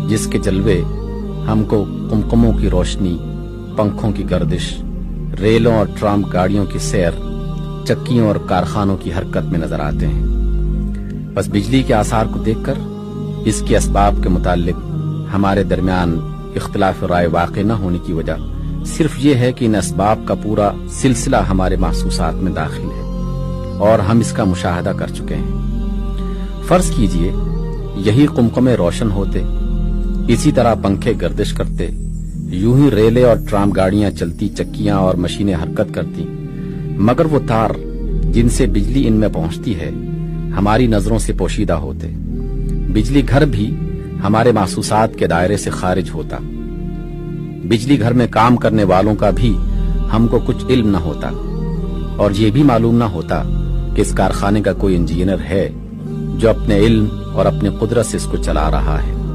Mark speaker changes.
Speaker 1: جس کے جلوے ہم کو قمقموں کی روشنی، پنکھوں کی گردش، ریلوں اور ٹرام گاڑیوں کی سیر، چکیوں اور کارخانوں کی حرکت میں نظر آتے ہیں۔ بس بجلی کے آثار کو دیکھ کر اس کے اسباب کے متعلق ہمارے درمیان اختلاف رائے واقع نہ ہونے کی وجہ صرف یہ ہے کہ ان اسباب کا پورا سلسلہ ہمارے محسوسات میں داخل ہے اور ہم اس کا مشاہدہ کر چکے ہیں۔ فرض کیجئے یہی قمقمے روشن ہوتے، اسی طرح پنکھے گردش کرتے، یوں ہی ریلیں اور ٹرام گاڑیاں چلتی، چکیاں اور مشینیں حرکت کرتی، مگر وہ تار جن سے بجلی ان میں پہنچتی ہے ہماری نظروں سے پوشیدہ ہوتے، بجلی گھر بھی ہمارے محسوسات کے دائرے سے خارج ہوتا، بجلی گھر میں کام کرنے والوں کا بھی ہم کو کچھ علم نہ ہوتا، اور یہ بھی معلوم نہ ہوتا کہ اس کارخانے کا کوئی انجینئر ہے جو اپنے علم اور اپنے قدرت سے اس کو چلا رہا ہے۔